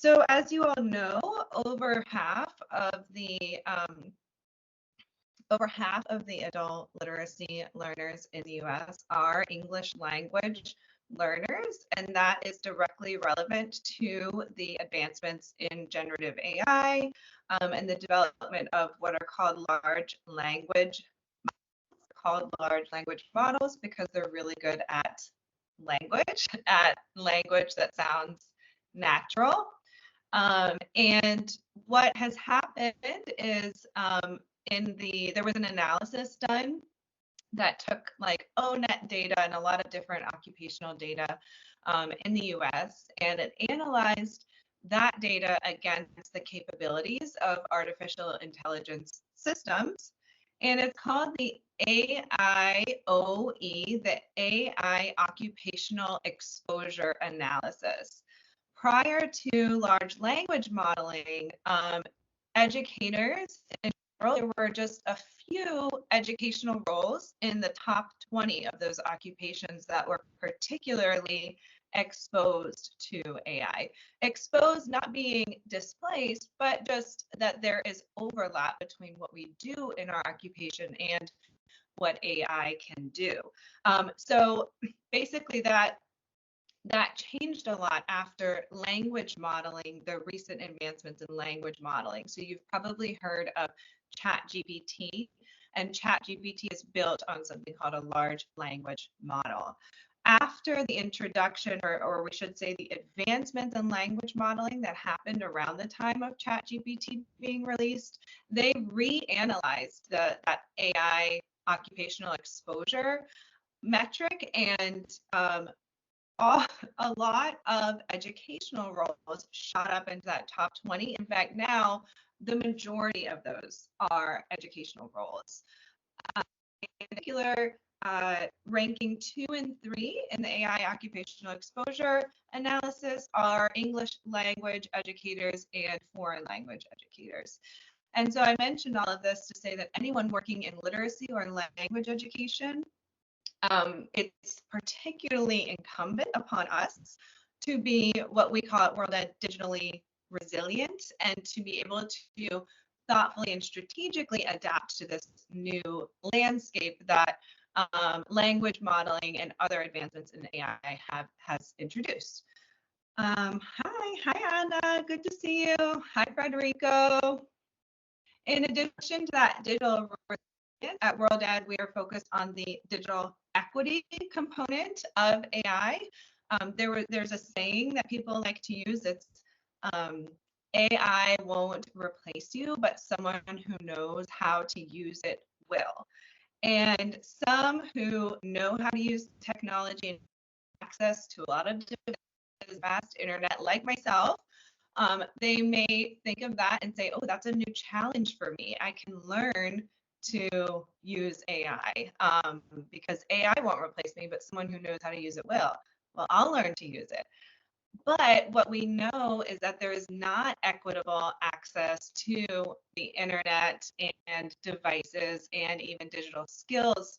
So as you all know, over half of the adult literacy learners in the US are English language learners, and that is directly relevant to the advancements in generative AI and the development of what are called large language models because they're really good at language that sounds natural. And what has happened is there was an analysis done that took like ONET data and a lot of different occupational data in the US, and it analyzed that data against the capabilities of artificial intelligence systems. And it's called the AIOE, the AI Occupational Exposure Analysis. Prior to large language modeling, educators in general, there were just a few educational roles in the top 20 of those occupations that were particularly exposed to AI. Exposed not being displaced, but just that there is overlap between what we do in our occupation and what AI can do. So basically that changed a lot after language modeling, the recent advancements in language modeling. So you've probably heard of ChatGPT, and ChatGPT is built on something called a large language model. After the introduction, or we should say the advancements in language modeling that happened around the time of ChatGPT being released, they reanalyzed that AI occupational exposure metric, and a lot of educational roles shot up into that top 20. In fact, now the majority of those are educational roles. In particular, ranking 2 and 3 in the AI occupational exposure analysis are English language educators and foreign language educators. And so I mentioned all of this to say that anyone working in literacy or in language education, it's particularly incumbent upon us to be what we call at World Ed digitally resilient, and to be able to thoughtfully and strategically adapt to this new landscape that language modeling and other advancements in AI has introduced. Hi Anna, good to see you. Hi Frederico. In addition to that digital resilience, at World Ed, we are focused on the digital equity component of AI. There's a saying that people like to use. It's AI won't replace you, but someone who knows how to use it will. And some who know how to use technology and access to a lot of this vast internet, like myself, they may think of that and say, oh, that's a new challenge for me. I can learn to use AI because AI won't replace me, but someone who knows how to use it will. Well, I'll learn to use it. But what we know is that there is not equitable access to the internet and devices and even digital skills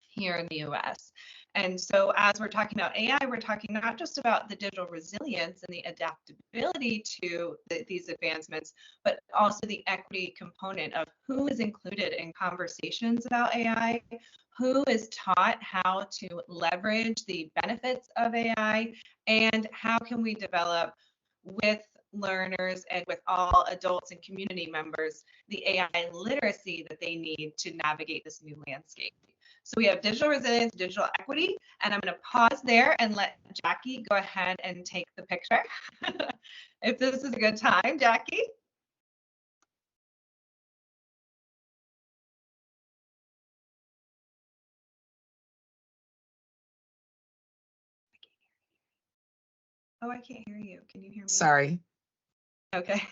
here in the US. And so as we're talking about AI, we're talking not just about the digital resilience and the adaptability to these advancements, but also the equity component of who is included in conversations about AI, who is taught how to leverage the benefits of AI, and how can we develop with learners and with all adults and community members the AI literacy that they need to navigate this new landscape. So we have digital resilience, digital equity, and I'm going to pause there and let Jackie go ahead and take the picture. If this is a good time, Jackie. Oh, I can't hear you. Can you hear me? Sorry. Okay.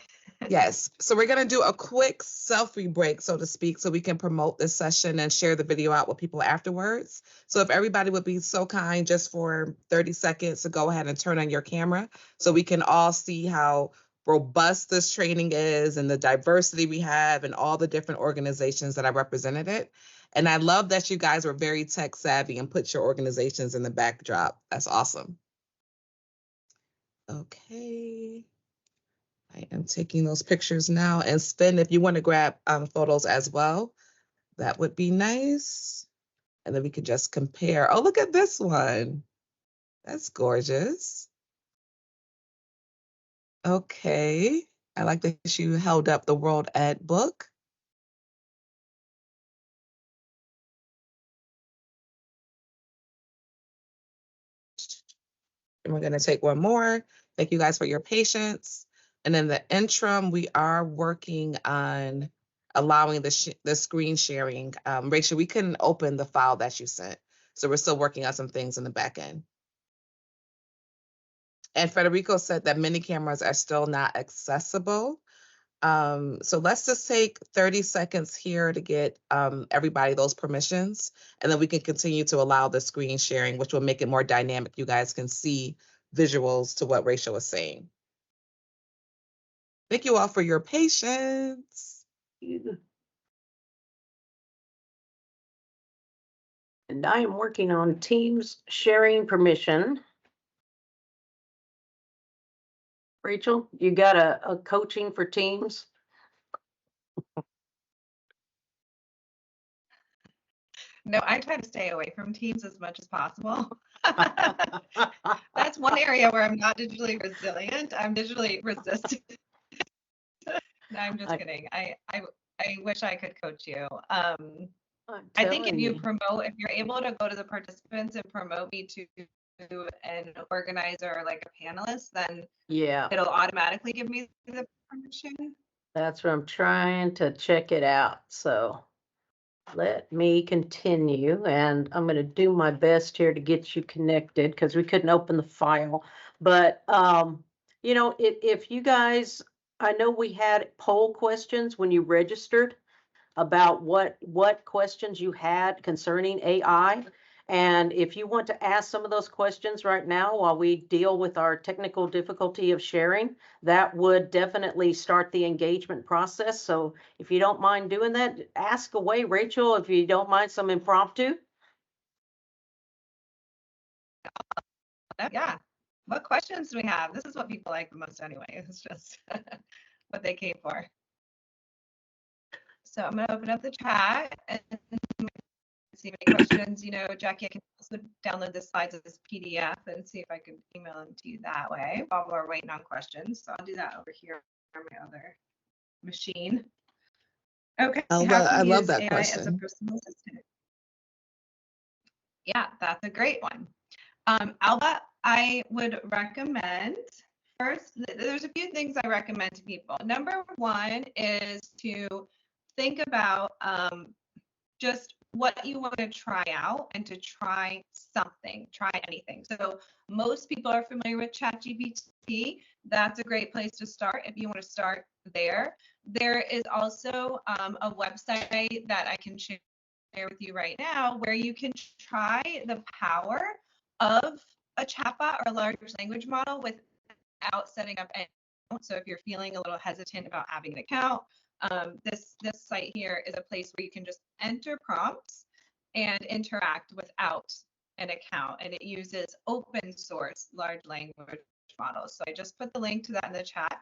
Yes. So we're going to do a quick selfie break, so to speak, so we can promote this session and share the video out with people afterwards. So if everybody would be so kind just for 30 seconds to go ahead and turn on your camera so we can all see how robust this training is and the diversity we have and all the different organizations that are represented it. And I love that you guys were very tech savvy and put your organizations in the backdrop. That's awesome. Okay. I'm taking those pictures now, and Sven, if you want to grab photos as well, that would be nice. And then we could just compare. Oh, look at this one. That's gorgeous. Okay. I like that you held up the World Ed book. And we're going to take one more. Thank you guys for your patience. And in the interim, we are working on allowing the screen sharing. Rachel, we couldn't open the file that you sent. So we're still working on some things in the back end. And Federico said that many cameras are still not accessible. So let's just take 30 seconds here to get everybody those permissions, and then we can continue to allow the screen sharing, which will make it more dynamic. You guys can see visuals to what Rachel was saying. Thank you all for your patience. And I am working on Teams sharing permission. Rachel, you got a coaching for Teams? No, I try to stay away from Teams as much as possible. That's one area where I'm not digitally resilient. I'm digitally resistant. No, I'm just kidding. I wish I could coach you. I think if if you're able to go to the participants and promote me to an organizer, like a panelist, then yeah, it'll automatically give me the permission. That's what I'm trying to check it out. So let me continue, and I'm going to do my best here to get you connected because we couldn't open the file. But you know, if you guys, I know we had poll questions when you registered about what questions you had concerning AI. And if you want to ask some of those questions right now while we deal with our technical difficulty of sharing, that would definitely start the engagement process. So if you don't mind doing that, ask away, Rachel, if you don't mind some impromptu. Yeah. What questions do we have? This is what people like the most anyway. It's just what they came for. So I'm going to open up the chat and see any questions. You know, Jackie, I can also download the slides as PDF and see if I can email them to you that way while we're waiting on questions. So I'll do that over here on my other machine. Okay. I love that AI question. As a personal assistant? Yeah, that's a great one. Alba, I would recommend first, there's a few things I recommend to people. Number one is to think about just what you want to try out and to try something, try anything. So most people are familiar with ChatGPT. That's a great place to start if you want to start there. There is also a website that I can share with you right now where you can try the power of a chatbot or a large language model without setting up an account. So if you're feeling a little hesitant about having an account, this site here is a place where you can just enter prompts and interact without an account, and it uses open source large language models. So I just put the link to that in the chat.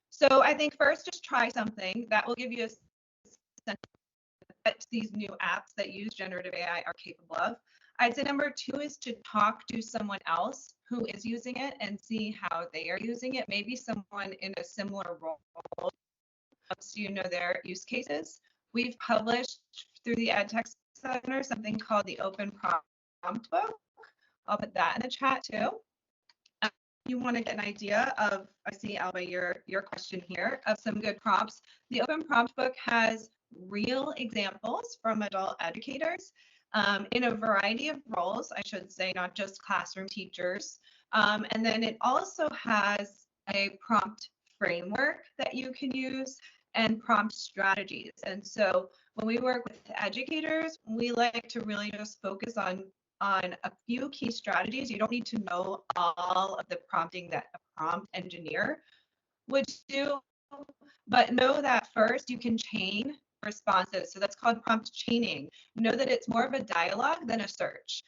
So I think first just try something that will give you a sense of what these new apps that use generative AI are capable of. I'd say number two is to talk to someone else who is using it and see how they are using it. Maybe someone in a similar role, so you know their use cases. We've published through the EdTech Center something called the Open Prompt Book. I'll put that in the chat too. You want to get an idea of, I see, Alba, your question here, of some good prompts. The Open Prompt Book has real examples from adult educators in a variety of roles, I should say, not just classroom teachers. And then it also has a prompt framework that you can use and prompt strategies. And so when we work with educators, we like to really just focus on a few key strategies. You don't need to know all of the prompting that a prompt engineer would do, but know that first you can chain responses. So that's called prompt chaining. Know that it's more of a dialogue than a search.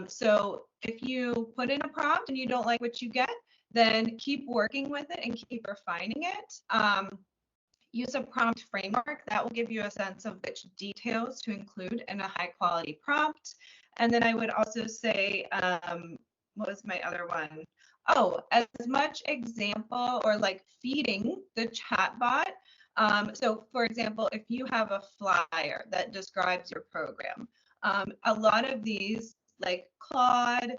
So if you put in a prompt and you don't like what you get, then keep working with it and keep refining it. Use a prompt framework that will give you a sense of which details to include in a high quality prompt. And then I would also say, what was my other one? Oh, as much example or like feeding the chatbot. So for example, if you have a flyer that describes your program, a lot of these like Claude,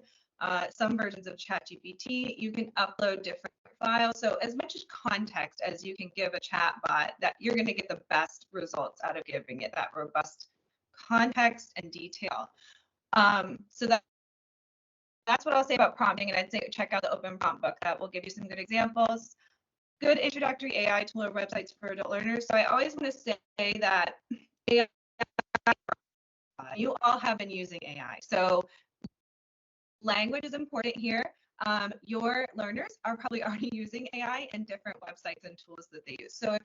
some versions of ChatGPT, you can upload different files. So as much as context as you can give a chatbot, that you're going to get the best results out of giving it that robust context and detail. So that's what I'll say about prompting. And I'd say check out the Open Prompt book. That will give you some good examples. Good introductory AI tool or websites for adult learners. So I always want to say that AI, you all have been using AI. So language is important here. Your learners are probably already using AI and different websites and tools that they use. So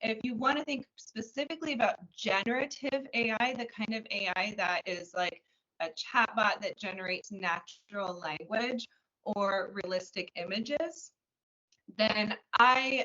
if you want to think specifically about generative AI, the kind of AI that is like a chatbot that generates natural language or realistic images, then I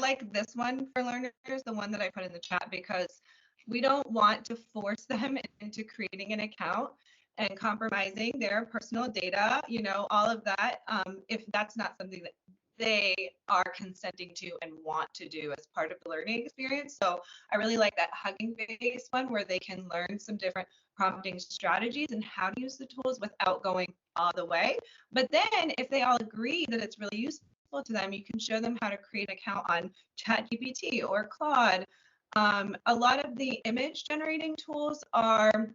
like this one for learners, the one that I put in the chat, because we don't want to force them into creating an account and compromising their personal data, all of that, if that's not something that they are consenting to and want to do as part of the learning experience. So I really like that Hugging Face one where they can learn some different prompting strategies and how to use the tools without going all the way. But then if they all agree that it's really useful to them, you can show them how to create an account on ChatGPT or Claude. A lot of the image generating tools are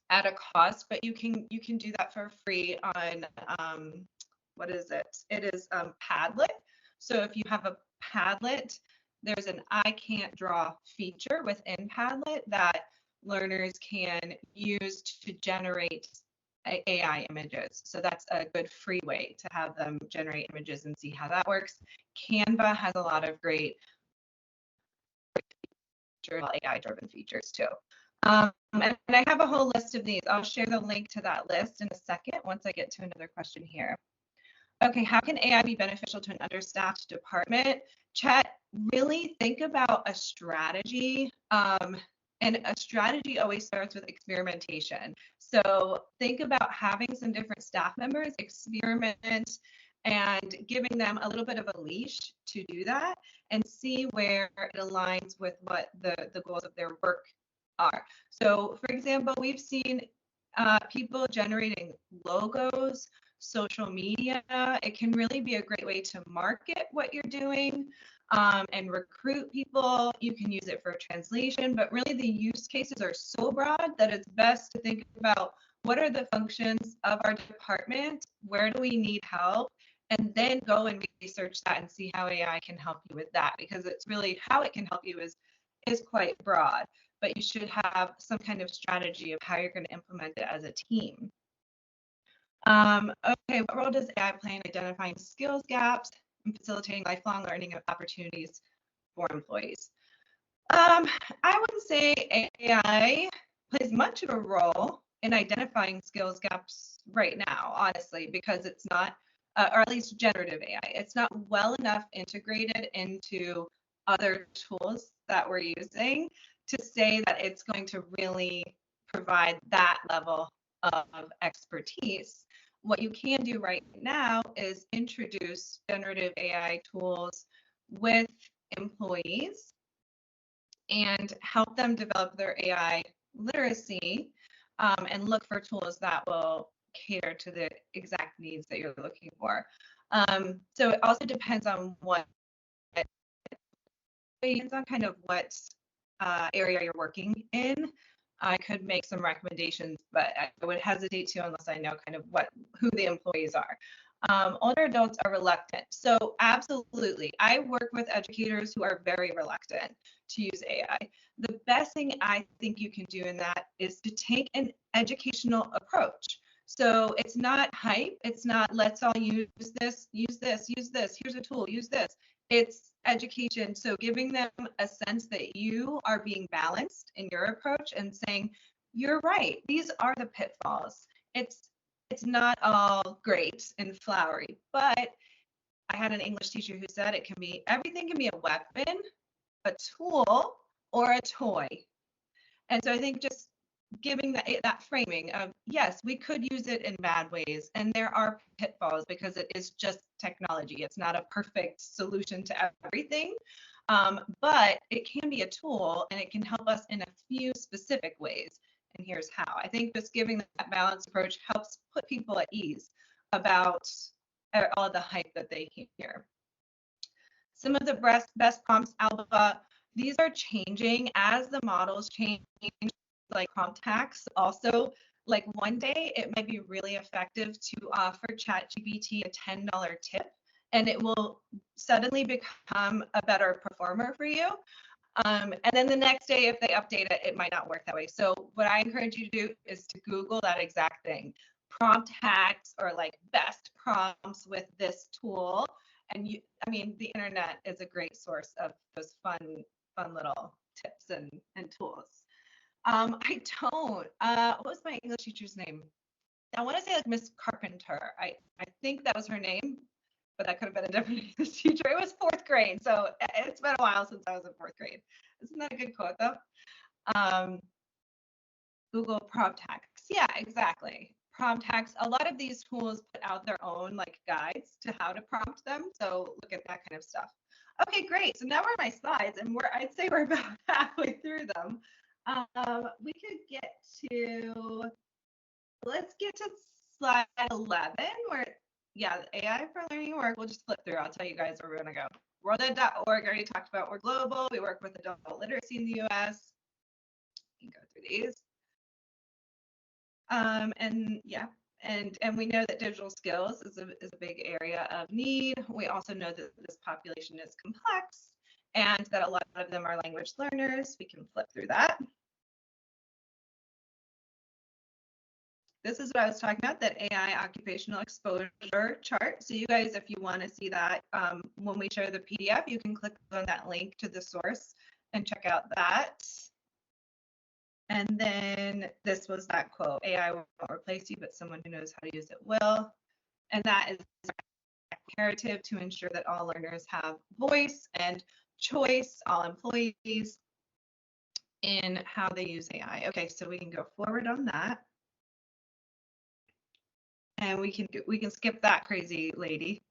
at a cost, but you can do that for free on what is it? It is Padlet. So if you have a Padlet, there's an I can't draw feature within Padlet that learners can use to generate AI images. So that's a good free way to have them generate images and see how that works. Canva has a lot of great AI-driven features too. And I have a whole list of these. I'll share the link to that list in a second once I get to another question here. Okay, how can AI be beneficial to an understaffed department? Chat, really think about a strategy. And a strategy always starts with experimentation. So think about having some different staff members experiment and giving them a little bit of a leash to do that and see where it aligns with what the goals of their work are. So for example, we've seen people generating logos, social media. It can really be a great way to market what you're doing and recruit people. You can use it for translation, but really the use cases are so broad that it's best to think about what are the functions of our department, where do we need help, and then go and research that and see how AI can help you with that, because it's really how it can help you is quite broad, but you should have some kind of strategy of how you're going to implement it as a team. Okay, what role does AI play in identifying skills gaps and facilitating lifelong learning opportunities for employees? I wouldn't say AI plays much of a role in identifying skills gaps right now, honestly, because it's not, or at least generative AI, it's not well enough integrated into other tools that we're using to say that it's going to really provide that level of expertise. What you can do right now is introduce generative AI tools with employees and help them develop their AI literacy and look for tools that will cater to the exact needs that you're looking for. So it also depends on what kind of what area you're working in. I could make some recommendations, but I would hesitate to unless I know kind of who the employees are. Older adults are reluctant. So absolutely, I work with educators who are very reluctant to use AI. The best thing I think you can do in that is to take an educational approach. So it's not hype. It's not let's all use this, use this, use this. Here's a tool, use this. It's education. So giving them a sense that you are being balanced in your approach and saying, you're right, these are the pitfalls. it's not all great and flowery, but I had an English teacher who said everything can be a weapon, a tool, or a toy. And so I think just giving that framing of, yes, we could use it in bad ways, and there are pitfalls because it is just technology. It's not a perfect solution to everything, but it can be a tool, and it can help us in a few specific ways. And here's how. I think just giving that balanced approach helps put people at ease about all the hype that they hear. Some of the best prompts, Alba, these are changing as the models change, like prompt hacks. Also, like one day it might be really effective to offer ChatGPT a $10 tip, and it will suddenly become a better performer for you. And then the next day, if they update it, it might not work that way. So what I encourage you to do is to Google that exact thing, prompt hacks or like best prompts with this tool. And the internet is a great source of those fun little tips and tools. I don't. What was my English teacher's name? I want to say like Miss Carpenter. I think that was her name, but that could have been a different English teacher. It was 4th grade, so it's been a while since I was in 4th grade. Isn't that a good quote though? Google prompt hacks. Yeah, exactly. Prompt hacks. A lot of these tools put out their own like guides to how to prompt them. So look at that kind of stuff. Okay, great. So now we're on my slides, and I'd say we're about halfway through them. We could get to, let's get to slide 11, where, yeah, AI for learning and work. We'll just flip through. I'll tell you guys where we're going to go. WorldEd.org, I already talked about. We're global. We work with adult literacy in the US. You can go through these. And yeah, and we know that digital skills is a big area of need. We also know that this population is complex and that a lot of them are language learners. We can flip through that. This is what I was talking about, that AI occupational exposure chart. So you guys, if you want to see that, when we share the PDF, you can click on that link to the source and check out that. And then this was that quote, AI won't replace you, but someone who knows how to use it will. And that is imperative to ensure that all learners have voice and choice, all employees, in how they use AI. Okay, so we can go forward on that. And we can skip that crazy lady.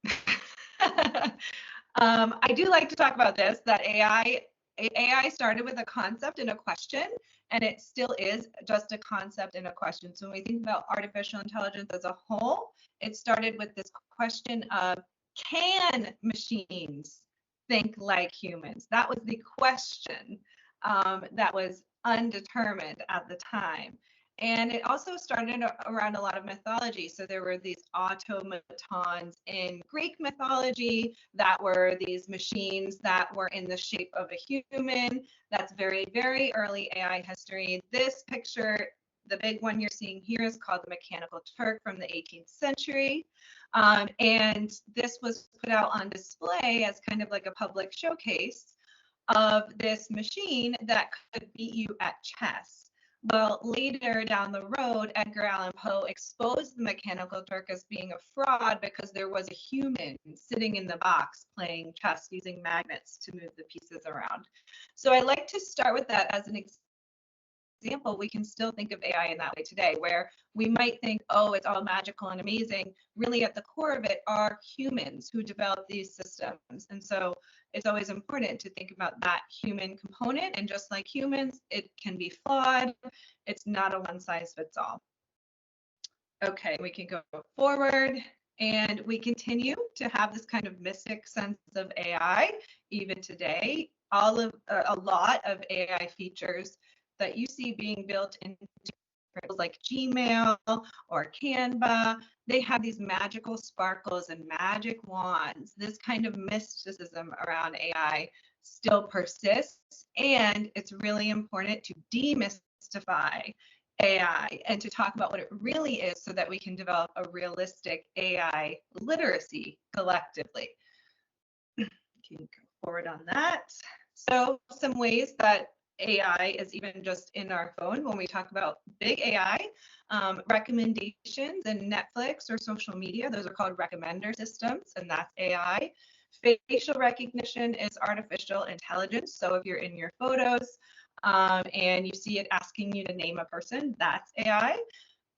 I do like to talk about this, that AI started with a concept and a question, and it still is just a concept and a question. So when we think about artificial intelligence as a whole, it started with this question of, can machines think like humans? That was the question that was undetermined at the time. And it also started around a lot of mythology. So there were these automatons in Greek mythology that were these machines that were in the shape of a human. That's very, very early AI history. This picture, the big one you're seeing here, is called the Mechanical Turk from the 18th century. And this was put out on display as kind of like a public showcase of this machine that could beat you at chess. Well, later down the road, Edgar Allan Poe exposed the Mechanical Turk as being a fraud because there was a human sitting in the box playing chess using magnets to move the pieces around. So I like to start with that as an example. We can still think of AI in that way today, where we might think, oh, it's all magical and amazing. Really, at the core of it are humans who develop these systems. And so it's always important to think about that human component. And just like humans, it can be flawed. It's not a one size fits all. Okay, we can go forward. And we continue to have this kind of mystic sense of AI even today. A lot of AI features that you see being built into like Gmail or Canva, they have these magical sparkles and magic wands. This kind of mysticism around AI still persists, and it's really important to demystify AI and to talk about what it really is so that we can develop a realistic AI literacy collectively. Can you go forward on that? So some ways that AI is even just in our phone. When we talk about big AI, recommendations in Netflix or social media, those are called recommender systems, and that's AI. Facial recognition is artificial intelligence. So if you're in your photos and you see it asking you to name a person, that's AI.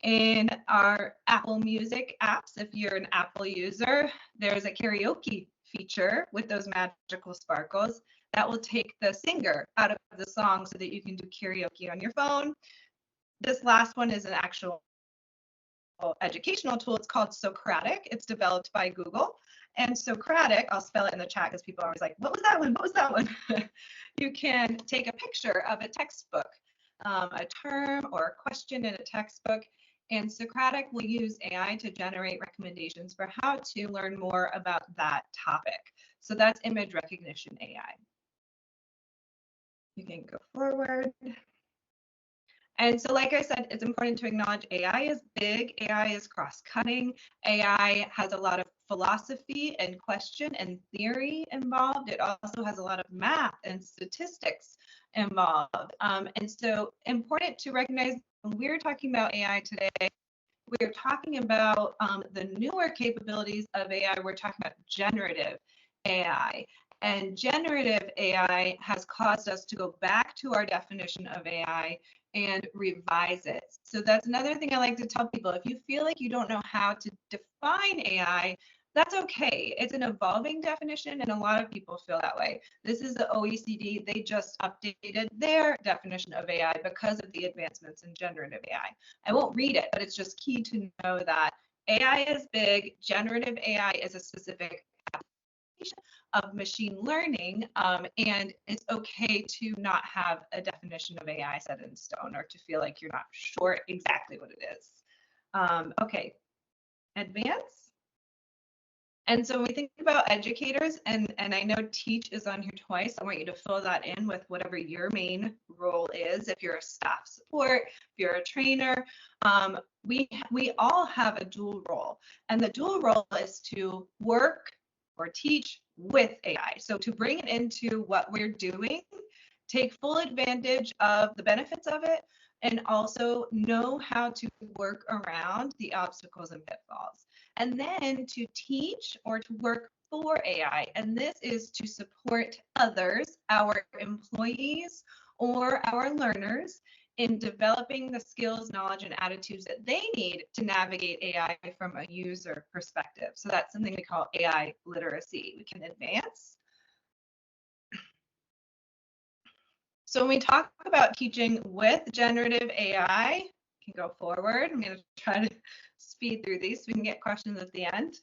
In our Apple Music apps, if you're an Apple user, there's a karaoke feature with those magical sparkles that will take the singer out of the song so that you can do karaoke on your phone. This last one is an actual educational tool. It's called Socratic. It's developed by Google. And Socratic, I'll spell it in the chat because people are always like, what was that one? What was that one? You can take a picture of a textbook, a term or a question in a textbook, and Socratic will use AI to generate recommendations for how to learn more about that topic. So that's image recognition AI. You can go forward. And so, like I said, it's important to acknowledge AI is big, AI is cross-cutting, AI has a lot of philosophy and question and theory involved. It also has a lot of math and statistics involved. And so important to recognize when we're talking about AI today, we're talking about the newer capabilities of AI. We're talking about generative AI. And generative AI has caused us to go back to our definition of AI and revise it. So that's another thing I like to tell people. If you feel like you don't know how to define AI, that's okay. It's an evolving definition, and a lot of people feel that way. This is the OECD. They just updated their definition of AI because of the advancements in generative AI. I won't read it, but it's just key to know that AI is big. Generative AI is a specific application of machine learning, and it's okay to not have a definition of AI set in stone or to feel like you're not sure exactly what it is. Okay, advance. And so when we think about educators, and I know teach is on here twice, I want you to fill that in with whatever your main role is. If you're a staff support, if you're a trainer, we all have a dual role. And the dual role is to work or teach with AI. So to bring it into what we're doing, take full advantage of the benefits of it, and also know how to work around the obstacles and pitfalls. And then to teach or to work for AI. And this is to support others, our employees or our learners, in developing the skills, knowledge, and attitudes that they need to navigate AI from a user perspective. So that's something we call AI literacy. We can advance. So when we talk about teaching with generative AI, you can go forward. I'm going to try to speed through these so we can get questions at the end.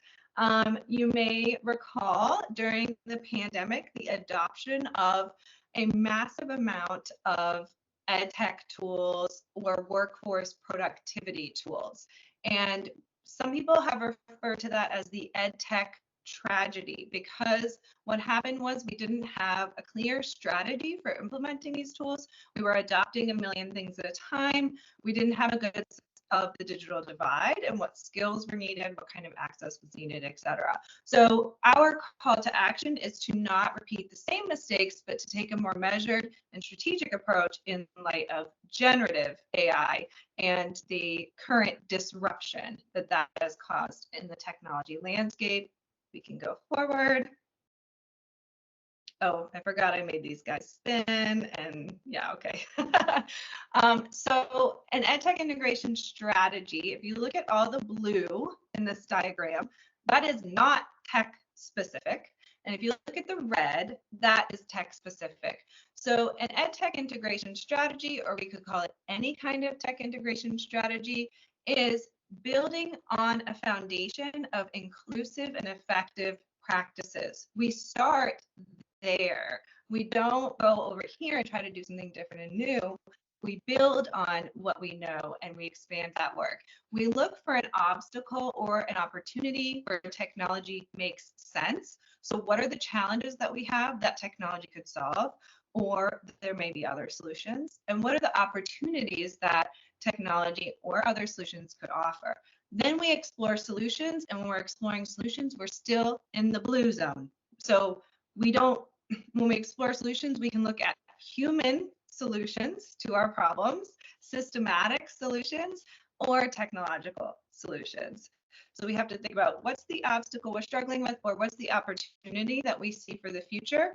You may recall during the pandemic, the adoption of a massive amount of EdTech tools or workforce productivity tools. And some people have referred to that as the EdTech tragedy, because what happened was we didn't have a clear strategy for implementing these tools. We were adopting a million things at a time. We didn't have a good sense of the digital divide and what skills were needed, what kind of access was needed, etc. So our call to action is to not repeat the same mistakes, but to take a more measured and strategic approach in light of generative AI and the current disruption that that has caused in the technology landscape. We can go forward. Oh, I forgot I made these guys spin, and yeah, okay. So an EdTech integration strategy, if you look at all the blue in this diagram, that is not tech specific. And if you look at the red, that is tech specific. So an EdTech integration strategy, or we could call it any kind of tech integration strategy, is building on a foundation of inclusive and effective practices. We start there. We don't go over here and try to do something different and new. We build on what we know and we expand that work. We look for an obstacle or an opportunity where technology makes sense. So what are the challenges that we have that technology could solve? Or there may be other solutions. And what are the opportunities that technology or other solutions could offer? Then we explore solutions, and when we're exploring solutions, we're still in the blue zone. So we don't, when we explore solutions, we can look at human solutions to our problems, systematic solutions, or technological solutions. So we have to think about what's the obstacle we're struggling with, or what's the opportunity that we see for the future.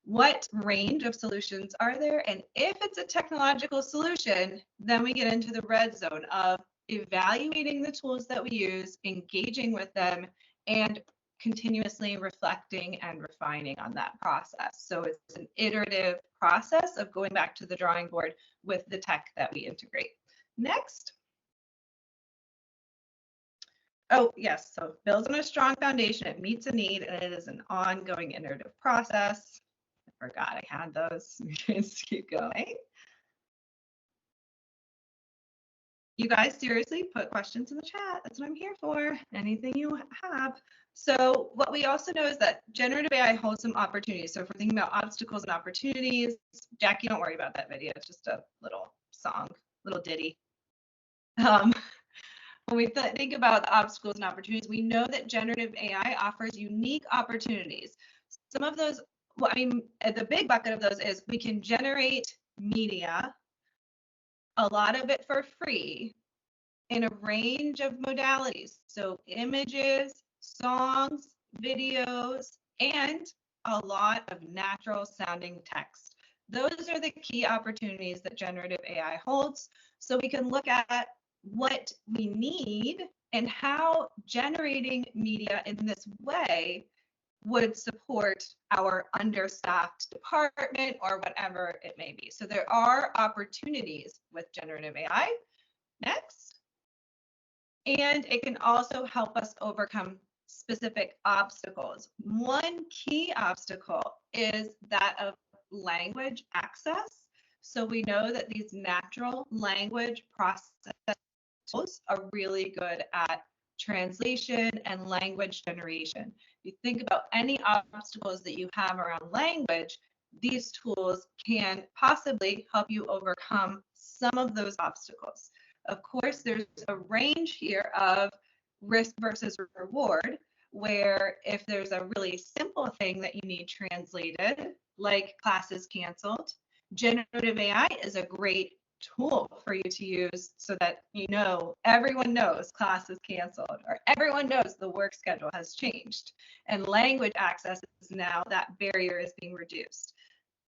What range of solutions are there? And if it's a technological solution, then we get into the red zone of evaluating the tools that we use, engaging with them, and continuously reflecting and refining on that process. So it's an iterative process of going back to the drawing board with the tech that we integrate. Next. Oh, yes, so builds on a strong foundation, it meets a need, and it is an ongoing iterative process. I forgot I had those. Let's keep going. You guys seriously put questions in the chat. That's what I'm here for. Anything you have. So what we also know is that generative AI holds some opportunities. So if we're thinking about obstacles and opportunities, Jackie, don't worry about that video. It's just a little song, little ditty. When we think about the obstacles and opportunities, we know that generative AI offers unique opportunities. Some of those, well, I mean, the big bucket of those is we can generate media, a lot of it for free, in a range of modalities. So images, songs, videos, and a lot of natural sounding text. Those are the key opportunities that generative AI holds. So we can look at what we need and how generating media in this way would support our understaffed department or whatever it may be. So there are opportunities with generative AI. Next. And it can also help us overcome specific obstacles. One key obstacle is that of language access. So we know that these natural language processing tools are really good at translation and language generation. If you think about any obstacles that you have around language, these tools can possibly help you overcome some of those obstacles. Of course, there's a range here of risk versus reward, where if there's a really simple thing that you need translated, like classes canceled, generative AI is a great tool for you to use so that you know everyone knows class is canceled, or everyone knows the work schedule has changed, and language access is now, that barrier is being reduced.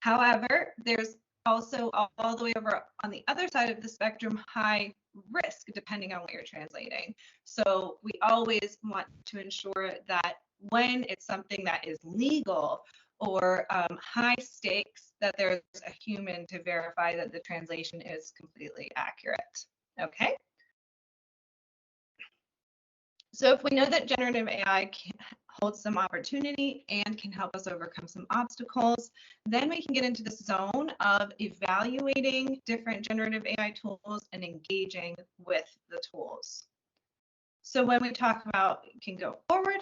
However, there's also all the way over on the other side of the spectrum, high risk depending on what you're translating. So we always want to ensure that when it's something that is legal or high stakes, that there's a human to verify that the translation is completely accurate. Okay. So if we know that generative AI holds some opportunity and can help us overcome some obstacles, then we can get into the zone of evaluating different generative AI tools and engaging with the tools. So when we talk about, you can go forward,